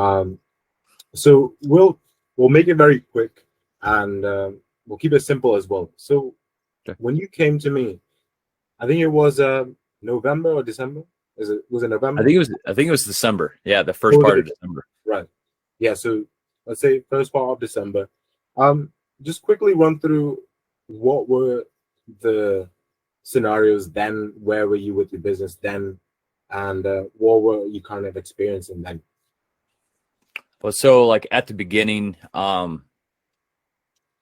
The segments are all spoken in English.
Um, so we'll make it very quick, and we'll keep it simple as well. So Okay. when you came to me, I think it was November or December. Was it November? I think it was December. Yeah, the Or first was part of it December. right? Yeah. So let's say first part of December. Just quickly run through what were the scenarios then. Where were you with your business then, and what were you kind of experiencing then? Well, so like at the beginning,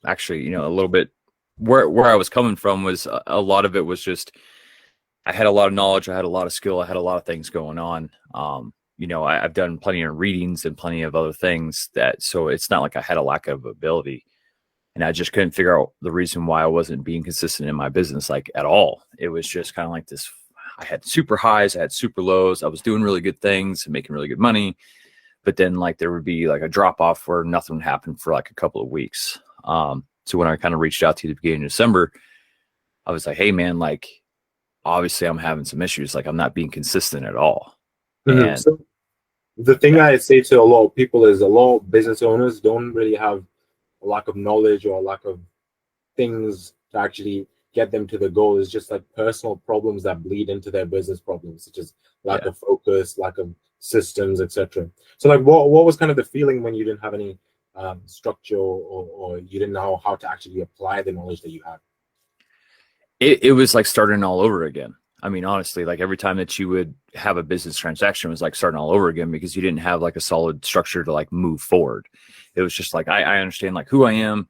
actually, a little bit where I was coming from was a lot of it was just I had a lot of knowledge, I had a lot of skill, I had a lot of things going on. I've done plenty of readings and plenty of other things so it's not like I had a lack of ability, and I just couldn't figure out the reason why I wasn't being consistent in my business like at all. It was just kind of like this. I had super highs, I had super lows. I was doing really good things and making really good money, but then like there would be like a drop off where nothing would happen for like a couple of weeks. So when I kind of reached out to you at the beginning of December, I was like, hey man, like obviously I'm having some issues. Like I'm not being consistent at all. Mm-hmm. And So the thing I say to a lot of people is a lot of business owners don't really have a lack of knowledge or a lack of things to actually get them to the goal. Is just like personal problems that bleed into their business problems, such as lack of focus, lack of systems, etc. So like what was kind of the feeling when you didn't have any structure, or you didn't know how to actually apply the knowledge that you had? it was like starting all over again. I mean, honestly, like every time that you would have a business transaction was like starting all over again because you didn't have like a solid structure to like move forward. It was just like, I understand like who I am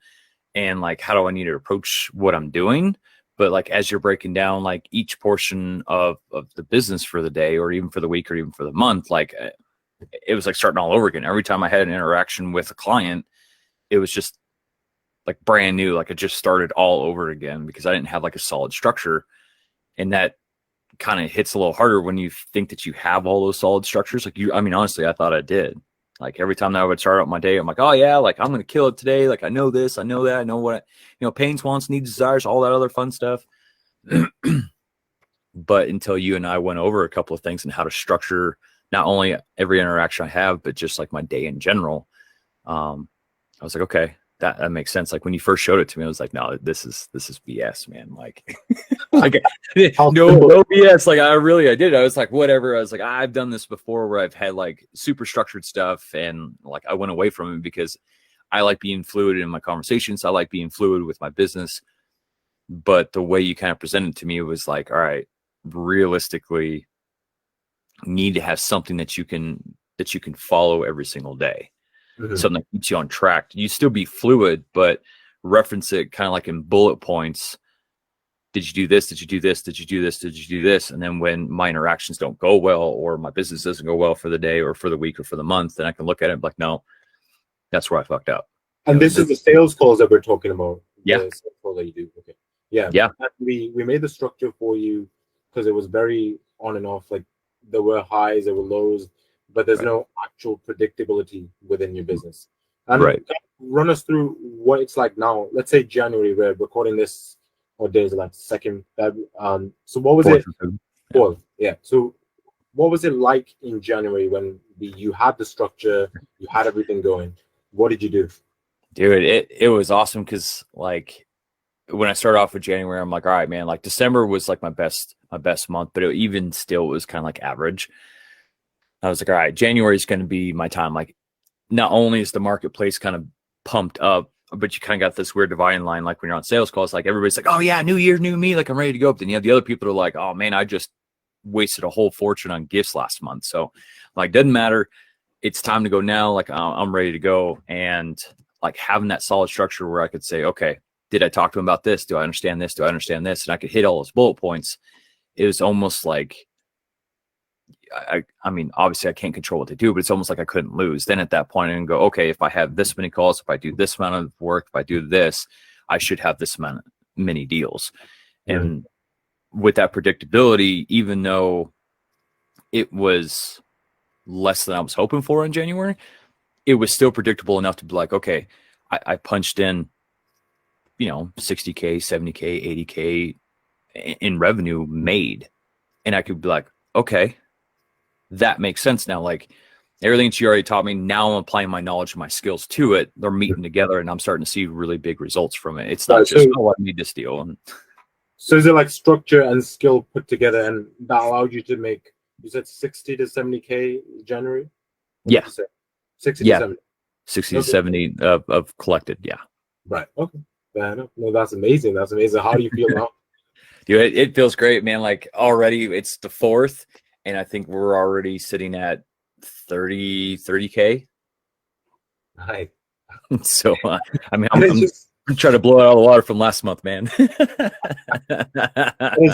and like how do I need to approach what I'm doing. But like as you're breaking down like each portion of the business for the day or even for the week or even for the month, like it was like starting all over again. Every time I had an interaction with a client, it was just like brand new. Like it just started all over again because I didn't have like a solid structure. And that kind of hits a little harder when you think that you have all those solid structures. I mean, honestly, I thought I did. Like every time that I would start out my day, I'm like, oh yeah, like I'm going to kill it today. Like I know this, I know that, I know what, pains, wants, needs, desires, all that other fun stuff. But until you and I went over a couple of things and how to structure not only every interaction I have, but just like my day in general, I was like, okay, that makes sense. Like when you first showed it to me, I was like, no, this is BS, man. Like, like no BS. Like I did. I was like, whatever. I was like, I've done this before where I've had like super structured stuff and like I went away from it because I like being fluid in my conversations. I like being fluid with my business. But the way you kind of presented to me was like, all right, realistically, you need to have something that you can follow every single day. Mm-hmm. Something that keeps you on track. You still be fluid, but reference it kind of like in bullet points. Did you do this? Did you do this? Did you do this? Did you do this? And then when my interactions don't go well or my business doesn't go well for the day or for the week or for the month, then I can look at it and be like, no, that's where I fucked up. And this is the sales calls that we're talking about. Yeah. The sales call that you do. Okay. Yeah. Yeah. We made the structure for you because it was very on and off. Like there were highs, there were lows, but there's no actual predictability within your business. And run us through what it's like now. Let's say January, we're recording this, or days like 2nd February. So what was it? Yeah. So what was it like in January when you had the structure, you had everything going? What did you do? Dude, it was awesome because like when I started off with January, I'm like, all right, man, like December was like my best month, but even still was kind of like average. I was like, all right, January is going to be my time. Like, not only is the marketplace kind of pumped up, but you kind of got this weird dividing line. Like when you're on sales calls, like everybody's like, oh yeah, new year, new me. Like I'm ready to go. But then you have the other people that are like, oh man, I just wasted a whole fortune on gifts last month. So like, doesn't matter. It's time to go now. Like I'm ready to go. And like having that solid structure where I could say, okay, did I talk to him about this? Do I understand this? Do I understand this? And I could hit all those bullet points. It was almost like, I mean, obviously I can't control what they do, but it's almost like I couldn't lose. Then at that point I can go, okay, if I have this many calls, if I do this amount of work, if I do this, I should have this many deals. Mm-hmm. And with that predictability, even though it was less than I was hoping for in January, it was still predictable enough to be like, okay, I punched in, 60K, 70K, 80K in revenue made. And I could be like, okay, that makes sense now. Like everything that you already taught me, now I'm applying my knowledge and my skills to it. They're meeting together, and I'm starting to see really big results from it. It's not just, oh, I need this deal. And so is it like structure and skill put together, and that allowed you to make, you said 60 to 70K January? Yeah. 60 to 70. 60 to 70 of collected. Yeah. Right. Okay. Fair enough. No, that's amazing. That's amazing. How do you feel now? Dude, it feels great, man. Like already it's the 4th, and I think we're already sitting at 30K. Right. So, I mean, I'm trying to blow out all the water from last month, man. It's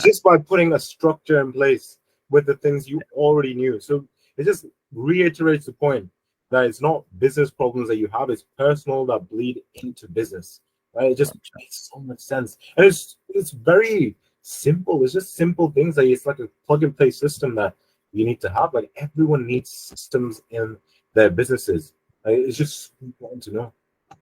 just by putting a structure in place with the things you already knew. So it just reiterates the point that it's not business problems that you have, it's personal that bleed into business. Right? It just makes so much sense. And it's very simple. It's just simple things that it's like a plug and play system that you need to have. Like everyone needs systems in their businesses. It's just important to know.